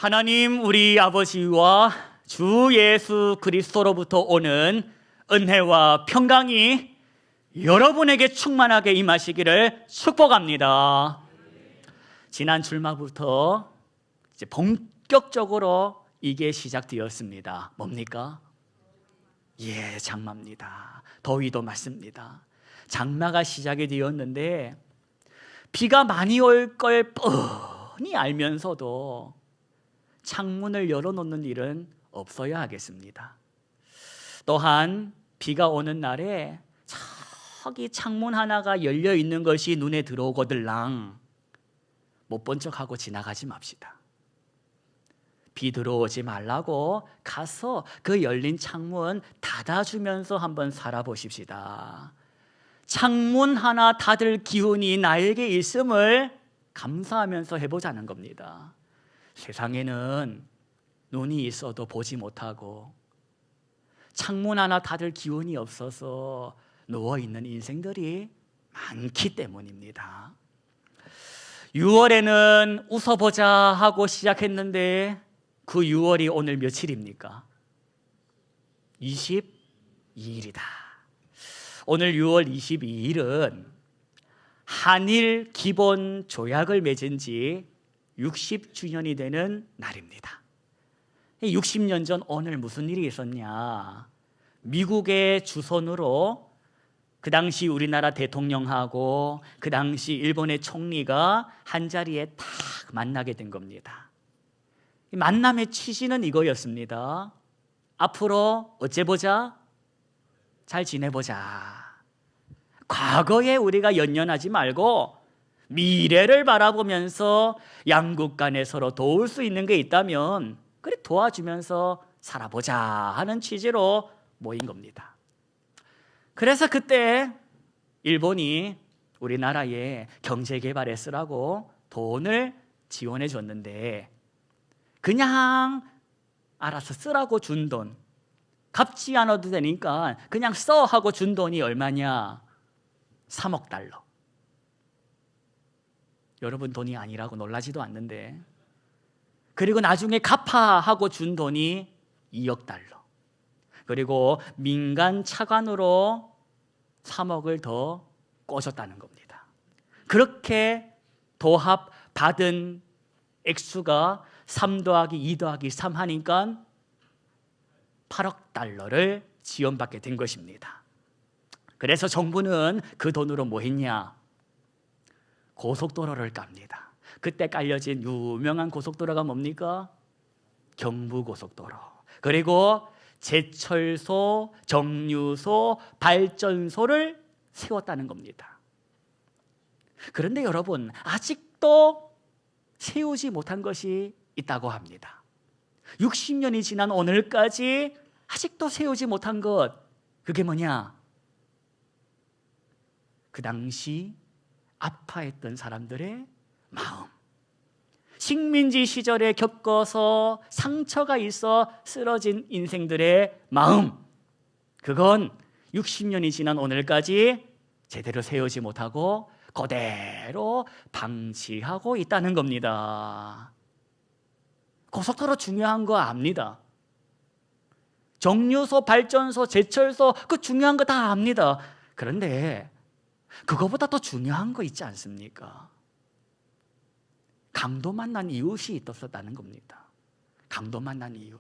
하나님 우리 아버지와 주 예수 그리스도로부터 오는 은혜와 평강이 여러분에게 충만하게 임하시기를 축복합니다. 지난 주말부터 이제 본격적으로 이게 시작되었습니다. 뭡니까? 장마입니다. 더위도 맞습니다. 장마가 시작이 되었는데 비가 많이 올 걸 뻔히 알면서도 창문을 열어놓는 일은 없어야 하겠습니다. 또한 비가 오는 날에 저기 창문 하나가 열려 있는 것이 눈에 들어오거들랑 못 본 척하고 지나가지 맙시다. 비 들어오지 말라고 가서 그 열린 창문 닫아주면서 한번 살아보십시다. 창문 하나 닫을 기운이 나에게 있음을 감사하면서 해보자는 겁니다. 세상에는 눈이 있어도 보지 못하고 창문 하나 닫을 기운이 없어서 누워있는 인생들이 많기 때문입니다. 6월에는 웃어보자 하고 시작했는데 그 6월이 오늘 며칠입니까? 22일이다. 오늘 6월 22일은 한일 기본 조약을 맺은 지 60주년이 되는 날입니다. 60년 전 오늘 무슨 일이 있었냐? 미국의 주선으로 그 당시 우리나라 대통령하고 그 당시 일본의 총리가 한자리에 딱 만나게 된 겁니다. 만남의 취지는 이거였습니다. 앞으로 어째보자? 잘 지내보자. 과거에 우리가 연연하지 말고 미래를 바라보면서 양국 간에 서로 도울 수 있는 게 있다면 그래 도와주면서 살아보자 하는 취지로 모인 겁니다. 그래서 그때 일본이 우리나라에 경제개발에 쓰라고 돈을 지원해 줬는데 그냥 알아서 쓰라고 준 돈, 갚지 않아도 되니까 그냥 써 하고 준 돈이 얼마냐? 3억 달러. 여러분 돈이 아니라고 놀라지도 않는데, 그리고 나중에 갚아 하고 준 돈이 2억 달러. 그리고 민간 차관으로 3억을 더 꿔줬다는 겁니다. 그렇게 도합 받은 액수가 3 더하기 2 더하기 3 하니까 8억 달러를 지원받게 된 것입니다. 그래서 정부는 그 돈으로 뭐 했냐? 고속도로를 깝니다. 그때 깔려진 유명한 고속도로가 뭡니까? 경부고속도로. 그리고 제철소, 정류소, 발전소를 세웠다는 겁니다. 그런데 여러분, 아직도 세우지 못한 것이 있다고 합니다. 60년이 지난 오늘까지 아직도 세우지 못한 것, 그게 뭐냐? 그 당시 아파했던 사람들의 마음, 식민지 시절에 겪어서 상처가 있어 쓰러진 인생들의 마음, 그건 60년이 지난 오늘까지 제대로 세우지 못하고 그대로 방치하고 있다는 겁니다. 고속도로 중요한 거 압니다. 정류소, 발전소, 제철소 그 중요한 거 다 압니다. 그런데 그거보다 더 중요한 거 있지 않습니까? 강도 만난 이웃이 있었다는 겁니다. 강도 만난 이웃.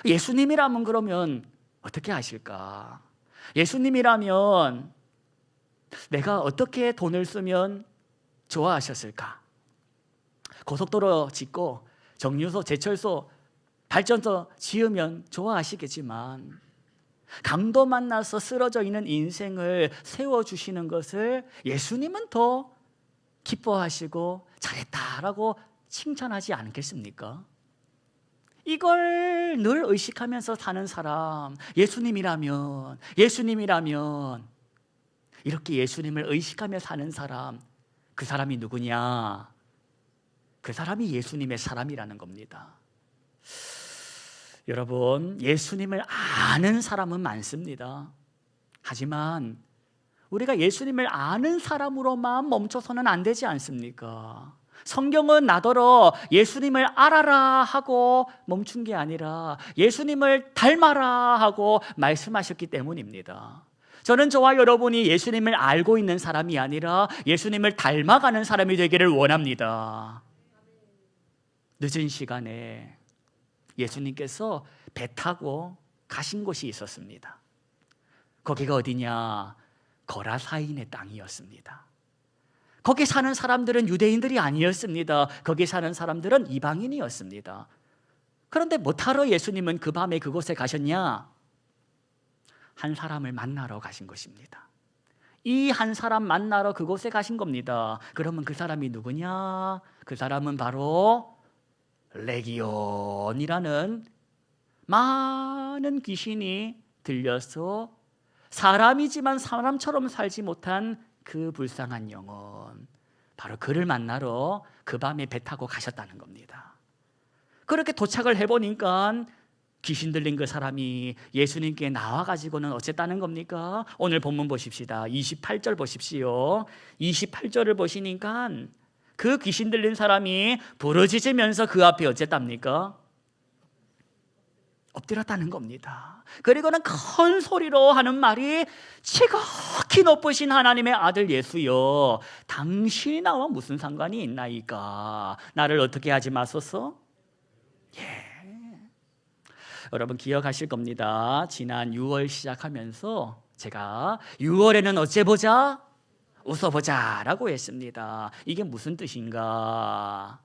예수님이라면 그러면 어떻게 하실까? 예수님이라면 내가 어떻게 돈을 쓰면 좋아하셨을까? 고속도로 짓고 정류소, 제철소, 발전소 지으면 좋아하시겠지만 강도 만나서 쓰러져 있는 인생을 세워주시는 것을 예수님은 더 기뻐하시고 잘했다라고 칭찬하지 않겠습니까? 이걸 늘 의식하면서 사는 사람, 예수님이라면 이렇게 예수님을 의식하며 사는 사람, 그 사람이 누구냐? 그 사람이 예수님의 사람이라는 겁니다. 여러분, 예수님을 아는 사람은 많습니다. 하지만 우리가 예수님을 아는 사람으로만 멈춰서는 안 되지 않습니까? 성경은 나더러 예수님을 알아라 하고 멈춘 게 아니라 예수님을 닮아라 하고 말씀하셨기 때문입니다. 저는 저와 여러분이 예수님을 알고 있는 사람이 아니라 예수님을 닮아가는 사람이 되기를 원합니다. 늦은 시간에 예수님께서 배 타고 가신 곳이 있었습니다. 거기가 어디냐? 거라사인의 땅이었습니다. 거기 사는 사람들은 유대인들이 아니었습니다. 거기 사는 사람들은 이방인이었습니다. 그런데 뭐하러 예수님은 그 밤에 그곳에 가셨냐? 한 사람을 만나러 가신 것입니다. 이 한 사람 만나러 그곳에 가신 겁니다. 그러면 그 사람이 누구냐? 그 사람은 바로 레기온이라는 많은 귀신이 들려서 사람이지만 사람처럼 살지 못한 그 불쌍한 영혼, 바로 그를 만나러 그 밤에 배 타고 가셨다는 겁니다. 그렇게 도착을 해보니까 귀신 들린 그 사람이 예수님께 나와가지고는 어쨌다는 겁니까? 오늘 본문 보십시다. 28절 보십시오. 28절을 보시니까 그 귀신 들린 사람이 부르짖으면서 그 앞에 어쨌답니까? 엎드렸다는 겁니다. 그리고는 큰 소리로 하는 말이, 지극히 높으신 하나님의 아들 예수여, 당신이 나와 무슨 상관이 있나이까? 나를 어떻게 하지 마소서? 여러분 기억하실 겁니다. 지난 6월 시작하면서 제가 6월에는 어째 보자? 웃어보자 라고 했습니다. 이게 무슨 뜻인가?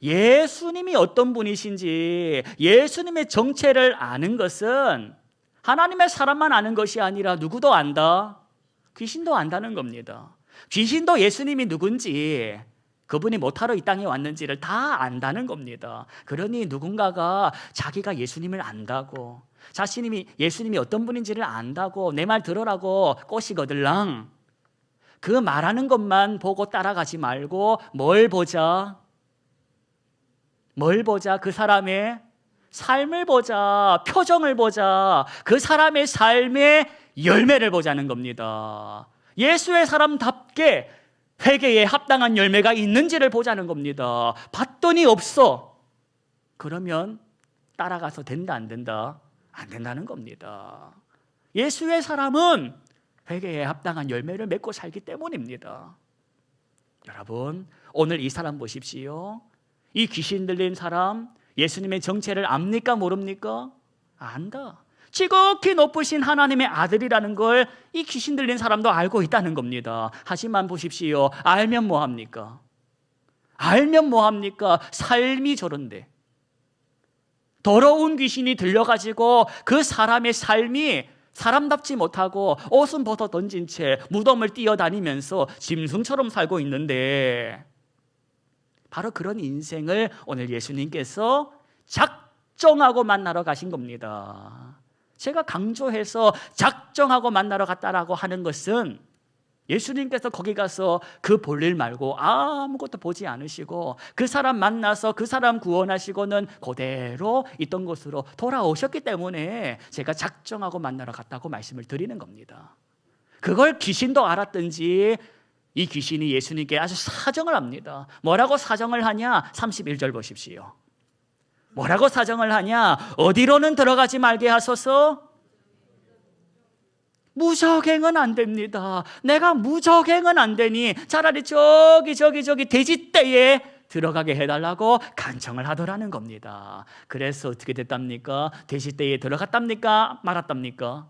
예수님이 어떤 분이신지, 예수님의 정체를 아는 것은 하나님의 사람만 아는 것이 아니라 누구도 안다? 귀신도 안다는 겁니다. 귀신도 예수님이 누군지, 그분이 뭐하러 이 땅에 왔는지를 다 안다는 겁니다. 그러니 누군가가 자기가 예수님을 안다고, 자신이 예수님이 어떤 분인지를 안다고 내 말 들으라고 꼬시거들랑 그 말하는 것만 보고 따라가지 말고 뭘 보자? 뭘 보자? 그 사람의 삶을 보자, 표정을 보자, 그 사람의 삶의 열매를 보자는 겁니다. 예수의 사람답게 회개에 합당한 열매가 있는지를 보자는 겁니다. 봤더니 없어. 그러면 따라가서 된다 안 된다? 안 된다는 겁니다. 예수의 사람은 회개에 합당한 열매를 맺고 살기 때문입니다. 여러분, 오늘 이 사람 보십시오. 이 귀신 들린 사람, 예수님의 정체를 압니까 모릅니까? 안다. 지극히 높으신 하나님의 아들이라는 걸 이 귀신 들린 사람도 알고 있다는 겁니다. 하지만 보십시오. 알면 뭐합니까? 알면 뭐합니까? 삶이 저런데, 더러운 귀신이 들려가지고 그 사람의 삶이 사람답지 못하고 옷은 벗어 던진 채 무덤을 뛰어다니면서 짐승처럼 살고 있는데, 바로 그런 인생을 오늘 예수님께서 작정하고 만나러 가신 겁니다. 제가 강조해서 작정하고 만나러 갔다라고 하는 것은, 예수님께서 거기 가서 그 볼일 말고 아무것도 보지 않으시고 그 사람 만나서 그 사람 구원하시고는 그대로 있던 곳으로 돌아오셨기 때문에 제가 작정하고 만나러 갔다고 말씀을 드리는 겁니다. 그걸 귀신도 알았든지 이 귀신이 예수님께 아주 사정을 합니다. 뭐라고 사정을 하냐? 31절 보십시오. 뭐라고 사정을 하냐? 어디로는 들어가지 말게 하소서. 무적행은 안 됩니다. 내가 무적행은 안 되니 차라리 저기 돼지떼에 들어가게 해달라고 간청을 하더라는 겁니다. 그래서 어떻게 됐답니까? 돼지떼에 들어갔답니까? 말았답니까?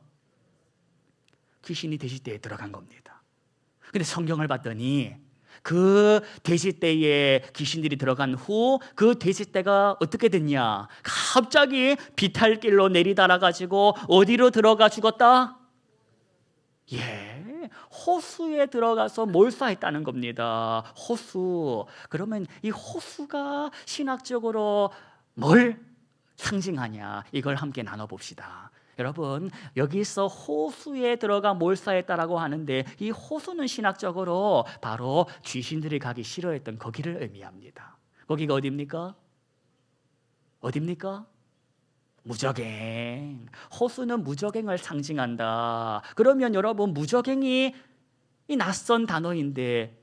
귀신이 돼지떼에 들어간 겁니다. 근데 성경을 봤더니 그 돼지떼에 귀신들이 들어간 후 그 돼지떼가 어떻게 됐냐? 갑자기 비탈길로 내리달아가지고 어디로 들어가 죽었다? 호수에 들어가서 몰사했다는 겁니다. 호수. 그러면 이 호수가 신학적으로 뭘 상징하냐? 이걸 함께 나눠봅시다. 여러분, 여기서 호수에 들어가 몰사했다라고 하는데 이 호수는 신학적으로 바로 귀신들이 가기 싫어했던 거기를 의미합니다. 거기가 어디입니까? 어디입니까? 무적행. 호수는 무적행을 상징한다. 그러면 여러분, 무적행이 이 낯선 단어인데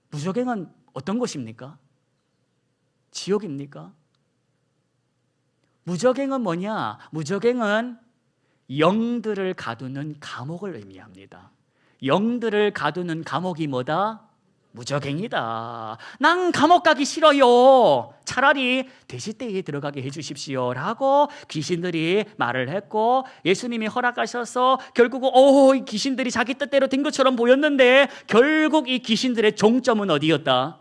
무적행은 어떤 곳입니까? 지옥입니까? 무저갱은 뭐냐? 무저갱은 영들을 가두는 감옥을 의미합니다. 영들을 가두는 감옥이 뭐다? 무저갱이다. 난 감옥 가기 싫어요. 차라리 돼지떼에 들어가게 해주십시오 라고 귀신들이 말을 했고, 예수님이 허락하셔서 결국은 이 귀신들이 자기 뜻대로 된 것처럼 보였는데 결국 이 귀신들의 종점은 어디였다?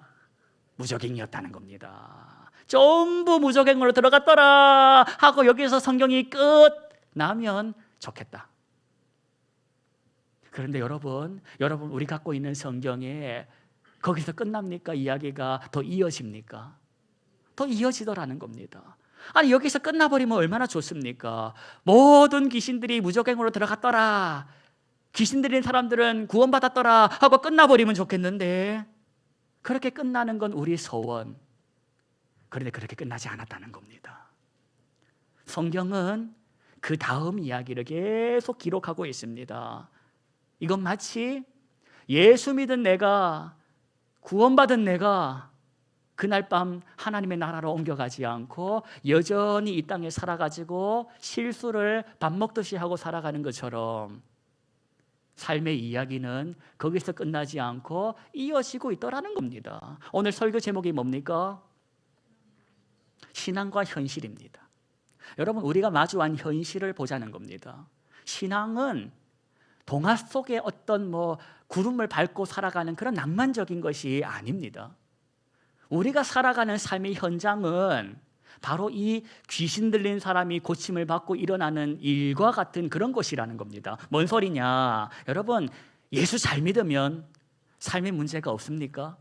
무저갱이었다는 겁니다. 전부 무저갱으로 들어갔더라 하고 여기서 성경이 끝 나면 좋겠다. 그런데 여러분 우리 갖고 있는 성경에 거기서 끝납니까? 이야기가 더 이어집니까? 더 이어지더라는 겁니다. 아니, 여기서 끝나버리면 얼마나 좋습니까? 모든 귀신들이 무저갱으로 들어갔더라, 귀신 들린 사람들은 구원받았더라 하고 끝나버리면 좋겠는데, 그렇게 끝나는 건 우리 소원. 그런데 그렇게 끝나지 않았다는 겁니다. 성경은 그 다음 이야기를 계속 기록하고 있습니다. 이건 마치 예수 믿은 내가, 구원받은 내가 그날 밤 하나님의 나라로 옮겨가지 않고 여전히 이 땅에 살아가지고 실수를 밥 먹듯이 하고 살아가는 것처럼 삶의 이야기는 거기서 끝나지 않고 이어지고 있더라는 겁니다. 오늘 설교 제목이 뭡니까? 신앙과 현실입니다. 여러분, 우리가 마주한 현실을 보자는 겁니다. 신앙은 동화 속의 어떤 구름을 밟고 살아가는 그런 낭만적인 것이 아닙니다. 우리가 살아가는 삶의 현장은 바로 이 귀신 들린 사람이 고침을 받고 일어나는 일과 같은 그런 것이라는 겁니다. 뭔 소리냐? 여러분, 예수 잘 믿으면 삶에 문제가 없습니까?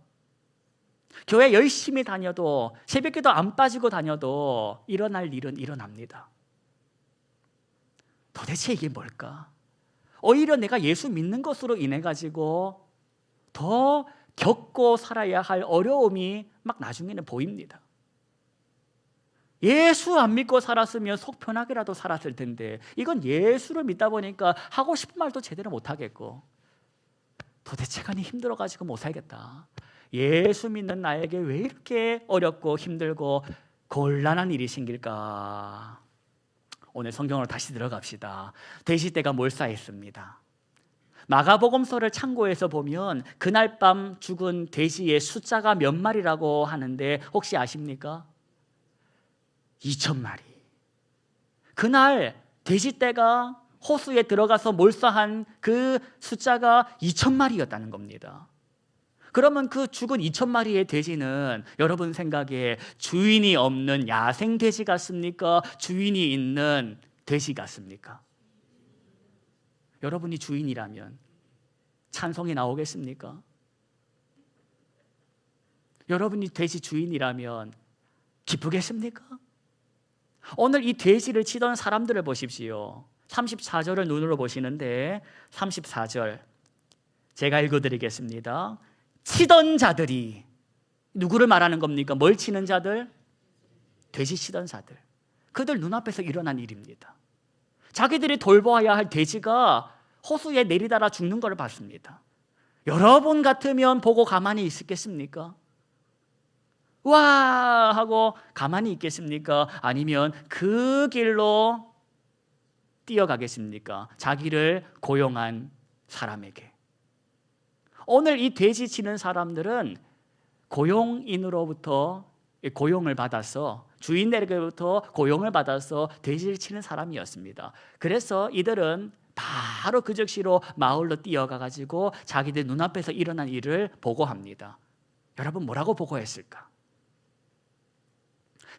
교회 열심히 다녀도, 새벽기도 안 빠지고 다녀도 일어날 일은 일어납니다. 도대체 이게 뭘까? 오히려 내가 예수 믿는 것으로 인해 가지고 더 겪고 살아야 할 어려움이 막 나중에는 보입니다. 예수 안 믿고 살았으면 속 편하게라도 살았을 텐데, 이건 예수를 믿다 보니까 하고 싶은 말도 제대로 못 하겠고, 도대체 간이 힘들어가지고 못 살겠다. 예수 믿는 나에게 왜 이렇게 어렵고 힘들고 곤란한 일이 생길까? 오늘 성경으로 다시 들어갑시다. 돼지떼가 몰사했습니다. 마가복음서를 참고해서 보면 그날 밤 죽은 돼지의 숫자가 몇 마리라고 하는데 혹시 아십니까? 2,000마리. 그날 돼지떼가 호수에 들어가서 몰사한 그 숫자가 2,000마리였다는 겁니다. 그러면 그 죽은 2,000마리의 돼지는 여러분 생각에 주인이 없는 야생 돼지 같습니까? 주인이 있는 돼지 같습니까? 여러분이 주인이라면 찬송이 나오겠습니까? 여러분이 돼지 주인이라면 기쁘겠습니까? 오늘 이 돼지를 치던 사람들을 보십시오. 34절을 눈으로 보시는데 34절 제가 읽어드리겠습니다. 치던 자들이, 누구를 말하는 겁니까? 뭘 치는 자들? 돼지 치던 자들. 그들 눈앞에서 일어난 일입니다. 자기들이 돌보아야 할 돼지가 호수에 내리달아 죽는 걸 봤습니다. 여러분 같으면 보고 가만히 있겠습니까? 와 하고 가만히 있겠습니까? 아니면 그 길로 뛰어가겠습니까? 자기를 고용한 사람에게. 오늘 이 돼지 치는 사람들은 고용인으로부터 고용을 받아서, 주인에게부터 고용을 받아서 돼지를 치는 사람이었습니다. 그래서 이들은 바로 그 즉시로 마을로 뛰어가가지고 자기들 눈앞에서 일어난 일을 보고합니다. 여러분, 뭐라고 보고했을까?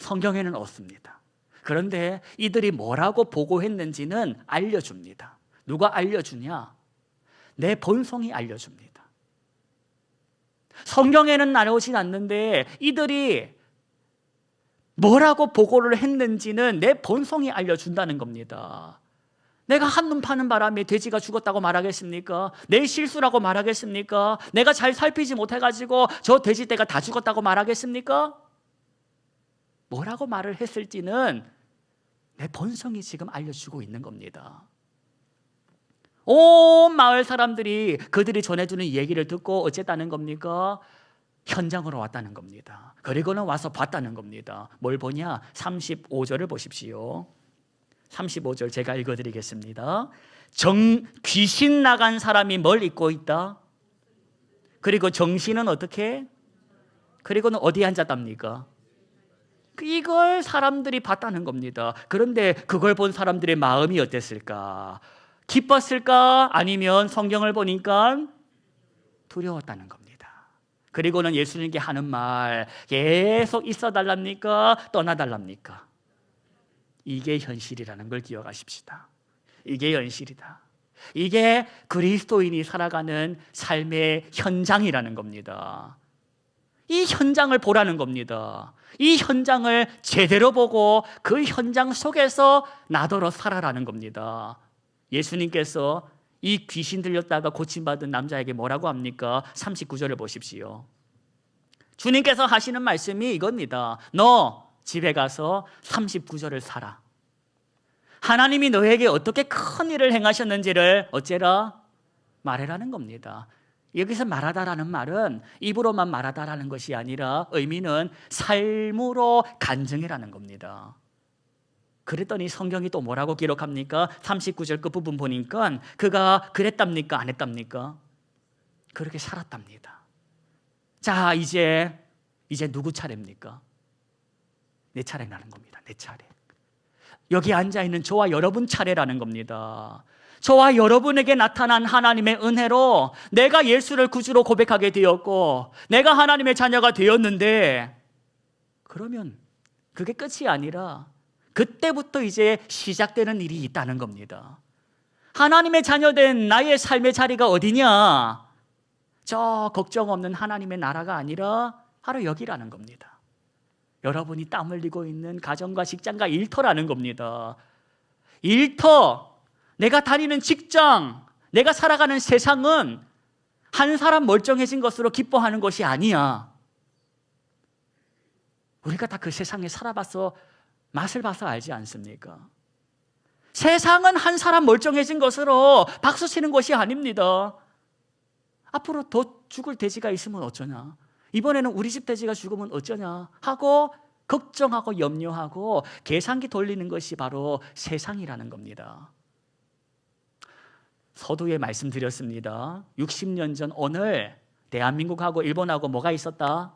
성경에는 없습니다. 그런데 이들이 뭐라고 보고했는지는 알려줍니다. 누가 알려주냐? 내 본성이 알려줍니다. 성경에는 나오진 않는데 이들이 뭐라고 보고를 했는지는 내 본성이 알려준다는 겁니다. 내가 한눈 파는 바람에 돼지가 죽었다고 말하겠습니까? 내 실수라고 말하겠습니까? 내가 잘 살피지 못해가지고 저 돼지떼가 다 죽었다고 말하겠습니까? 뭐라고 말을 했을지는 내 본성이 지금 알려주고 있는 겁니다. 온 마을 사람들이 그들이 전해주는 얘기를 듣고 어쨌다는 겁니까? 현장으로 왔다는 겁니다. 그리고는 와서 봤다는 겁니다. 뭘 보냐? 35절을 보십시오. 35절 제가 읽어드리겠습니다. 귀신 나간 사람이 뭘 입고 있다? 그리고 정신은 어떻게? 그리고는 어디에 앉았답니까? 이걸 사람들이 봤다는 겁니다. 그런데 그걸 본 사람들의 마음이 어땠을까? 기뻤을까? 아니면 성경을 보니까 두려웠다는 겁니다. 그리고는 예수님께 하는 말, 계속 있어 달랍니까? 떠나 달랍니까? 이게 현실이라는 걸 기억하십시다. 이게 현실이다. 이게 그리스도인이 살아가는 삶의 현장이라는 겁니다. 이 현장을 보라는 겁니다. 이 현장을 제대로 보고 그 현장 속에서 나더러 살아라는 겁니다. 예수님께서 이 귀신 들렸다가 고침받은 남자에게 뭐라고 합니까? 39절을 보십시오. 주님께서 하시는 말씀이 이겁니다. 너 집에 가서 39절을 살아. 하나님이 너에게 어떻게 큰 일을 행하셨는지를 어째라? 말해라는 겁니다. 여기서 말하다라는 말은 입으로만 말하다라는 것이 아니라 의미는 삶으로 간증해라는 겁니다. 그랬더니 성경이 또 뭐라고 기록합니까? 39절 끝부분 보니까 그가 그랬답니까? 안 했답니까? 그렇게 살았답니다. 자, 이제 누구 차례입니까? 내 차례라는 겁니다. 내 차례. 여기 앉아있는 저와 여러분 차례라는 겁니다. 저와 여러분에게 나타난 하나님의 은혜로 내가 예수를 구주로 고백하게 되었고 내가 하나님의 자녀가 되었는데, 그러면 그게 끝이 아니라 그때부터 이제 시작되는 일이 있다는 겁니다. 하나님의 자녀된 나의 삶의 자리가 어디냐? 저 걱정 없는 하나님의 나라가 아니라 바로 여기라는 겁니다. 여러분이 땀 흘리고 있는 가정과 직장과 일터라는 겁니다. 일터, 내가 다니는 직장, 내가 살아가는 세상은 한 사람 멀쩡해진 것으로 기뻐하는 것이 아니야. 우리가 다 그 세상에 살아봐서 맛을 봐서 알지 않습니까? 세상은 한 사람 멀쩡해진 것으로 박수 치는 것이 아닙니다. 앞으로 더 죽을 돼지가 있으면 어쩌냐? 이번에는 우리 집 돼지가 죽으면 어쩌냐? 하고 걱정하고 염려하고 계산기 돌리는 것이 바로 세상이라는 겁니다. 서두에 말씀드렸습니다. 60년 전 오늘 대한민국하고 일본하고 뭐가 있었다?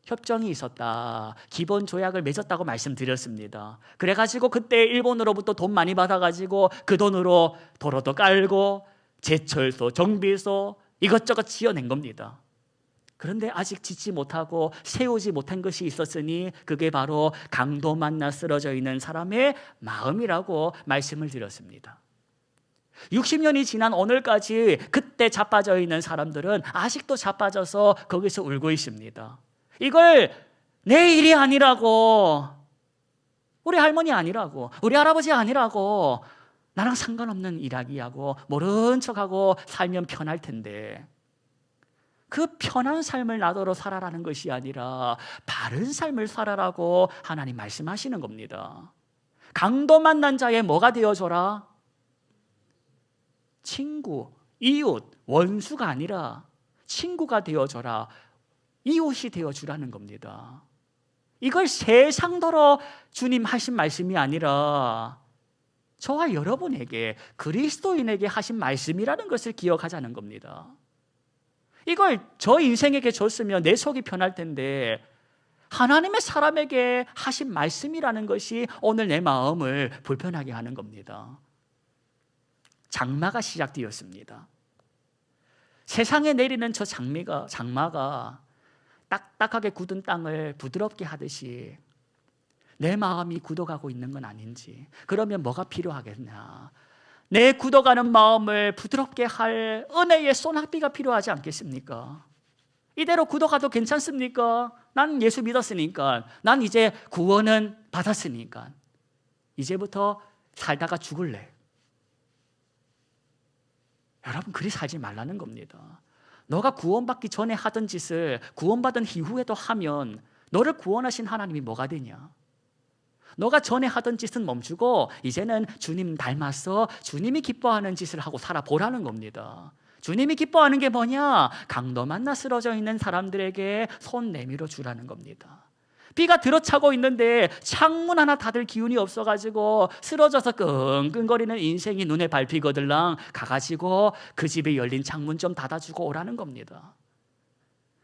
협정이 있었다. 기본 조약을 맺었다고 말씀드렸습니다. 그래가지고 그때 일본으로부터 돈 많이 받아가지고 그 돈으로 도로도 깔고 제철소, 정비소 이것저것 지어낸 겁니다. 그런데 아직 짓지 못하고 세우지 못한 것이 있었으니 그게 바로 강도 만나 쓰러져 있는 사람의 마음이라고 말씀을 드렸습니다. 60년이 지난 오늘까지 그때 자빠져 있는 사람들은 아직도 자빠져서 거기서 울고 있습니다. 이걸 내 일이 아니라고, 우리 할머니 아니라고, 우리 할아버지 아니라고, 나랑 상관없는 이야기하고 모른 척하고 살면 편할 텐데, 그 편한 삶을 나더러 살아라는 것이 아니라 바른 삶을 살아라고 하나님 말씀하시는 겁니다. 강도 만난 자의 뭐가 되어줘라? 친구, 이웃, 원수가 아니라 친구가 되어줘라, 이웃이 되어주라는 겁니다. 이걸 세상더러 주님 하신 말씀이 아니라 저와 여러분에게, 그리스도인에게 하신 말씀이라는 것을 기억하자는 겁니다. 이걸 저 인생에게 줬으면 내 속이 편할 텐데 하나님의 사람에게 하신 말씀이라는 것이 오늘 내 마음을 불편하게 하는 겁니다. 장마가 시작되었습니다. 세상에 내리는 저 장마가 딱딱하게 굳은 땅을 부드럽게 하듯이 내 마음이 굳어가고 있는 건 아닌지, 그러면 뭐가 필요하겠냐? 내 굳어가는 마음을 부드럽게 할 은혜의 소낙비가 필요하지 않겠습니까? 이대로 굳어가도 괜찮습니까? 난 예수 믿었으니까, 난 이제 구원은 받았으니까 이제부터 살다가 죽을래. 여러분, 그리 살지 말라는 겁니다. 너가 구원받기 전에 하던 짓을 구원받은 이후에도 하면 너를 구원하신 하나님이 뭐가 되냐? 너가 전에 하던 짓은 멈추고 이제는 주님 닮아서 주님이 기뻐하는 짓을 하고 살아보라는 겁니다. 주님이 기뻐하는 게 뭐냐? 강도 만나 쓰러져 있는 사람들에게 손 내밀어 주라는 겁니다. 비가 들어차고 있는데 창문 하나 닫을 기운이 없어가지고 쓰러져서 끙끙거리는 인생이 눈에 밟히거들랑 가가지고 그 집에 열린 창문 좀 닫아주고 오라는 겁니다.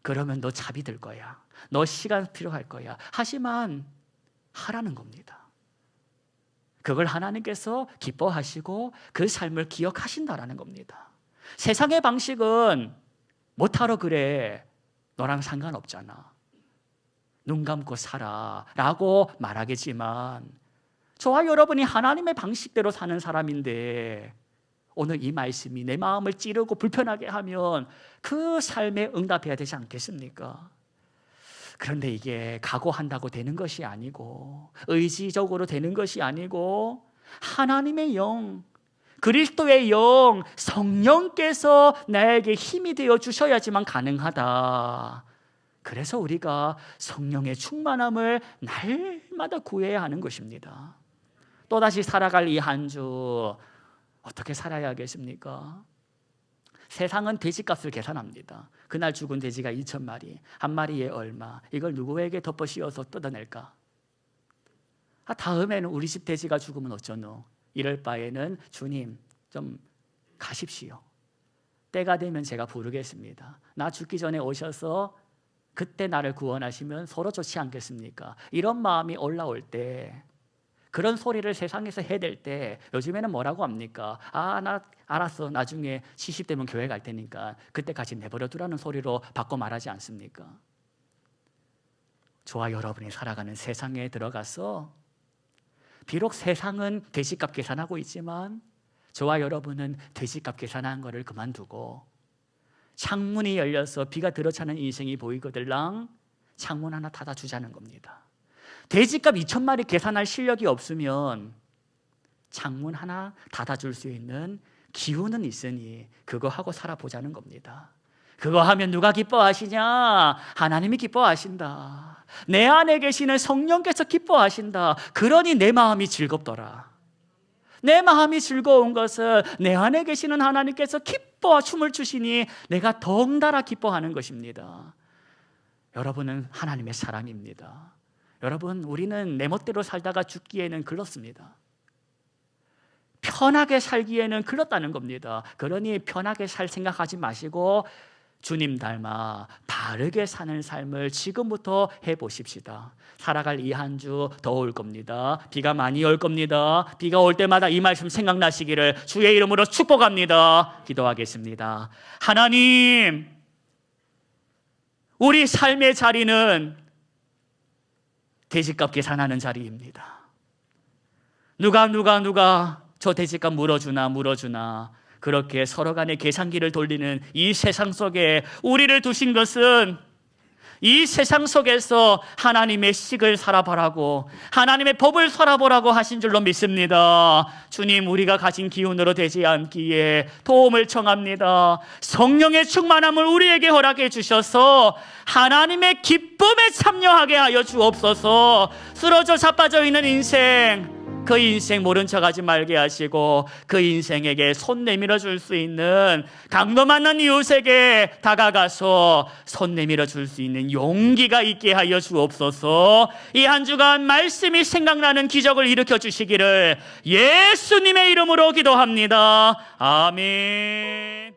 그러면 너 자비 들 거야. 너 시간 필요할 거야. 하지만 하라는 겁니다. 그걸 하나님께서 기뻐하시고 그 삶을 기억하신다라는 겁니다. 세상의 방식은 못하러 그래. 너랑 상관없잖아. 눈 감고 살아 라고 말하겠지만 저와 여러분이 하나님의 방식대로 사는 사람인데 오늘 이 말씀이 내 마음을 찌르고 불편하게 하면 그 삶에 응답해야 되지 않겠습니까? 그런데 이게 각오한다고 되는 것이 아니고 의지적으로 되는 것이 아니고 하나님의 영, 그리스도의 영, 성령께서 나에게 힘이 되어 주셔야지만 가능하다. 그래서 우리가 성령의 충만함을 날마다 구해야 하는 것입니다. 또다시 살아갈 이 한 주 어떻게 살아야겠습니까? 세상은 돼지값을 계산합니다. 그날 죽은 돼지가 2,000마리, 한 마리에 얼마, 이걸 누구에게 덮어 씌워서 뜯어낼까? 다음에는 우리 집 돼지가 죽으면 어쩌노? 이럴 바에는 주님 좀 가십시오. 때가 되면 제가 부르겠습니다. 나 죽기 전에 오셔서 그때 나를 구원하시면 서로 좋지 않겠습니까? 이런 마음이 올라올 때, 그런 소리를 세상에서 해댈 때 요즘에는 뭐라고 합니까? 나 알았어. 나중에 70대면 교회 갈 테니까 그때까지 내버려 두라는 소리로 바꿔 말하지 않습니까? 저와 여러분이 살아가는 세상에 들어가서 비록 세상은 돼지값 계산하고 있지만 저와 여러분은 돼지값 계산하는 것을 그만두고 창문이 열려서 비가 들어차는 인생이 보이거들랑 창문 하나 닫아주자는 겁니다. 돼지값 2,000마리 계산할 실력이 없으면 창문 하나 닫아줄 수 있는 기운은 있으니 그거 하고 살아보자는 겁니다. 그거 하면 누가 기뻐하시냐? 하나님이 기뻐하신다. 내 안에 계시는 성령께서 기뻐하신다. 그러니 내 마음이 즐겁더라. 내 마음이 즐거운 것은 내 안에 계시는 하나님께서 기뻐와 춤을 추시니 내가 덩달아 기뻐하는 것입니다. 여러분은 하나님의 사람입니다. 여러분, 우리는 내 멋대로 살다가 죽기에는 글렀습니다. 편하게 살기에는 글렀다는 겁니다. 그러니 편하게 살 생각하지 마시고 주님 닮아 바르게 사는 삶을 지금부터 해보십시다. 살아갈 이 한 주 더 올 겁니다. 비가 많이 올 겁니다. 비가 올 때마다 이 말씀 생각나시기를 주의 이름으로 축복합니다. 기도하겠습니다. 하나님, 우리 삶의 자리는 돼지값 계산하는 자리입니다. 누가 저 돼지값 물어주나 그렇게 서로 간에 계산기를 돌리는 이 세상 속에 우리를 두신 것은 이 세상 속에서 하나님의 식을 살아보라고, 하나님의 법을 살아보라고 하신 줄로 믿습니다. 주님, 우리가 가진 기운으로 되지 않기에 도움을 청합니다. 성령의 충만함을 우리에게 허락해 주셔서 하나님의 기쁨에 참여하게 하여 주옵소서. 쓰러져 자빠져 있는 인생, 그 인생 모른 척하지 말게 하시고 그 인생에게 손 내밀어 줄 수 있는, 강도 만난 이웃에게 다가가서 손 내밀어 줄 수 있는 용기가 있게 하여 주옵소서. 이 한 주간 말씀이 생각나는 기적을 일으켜 주시기를 예수님의 이름으로 기도합니다. 아멘.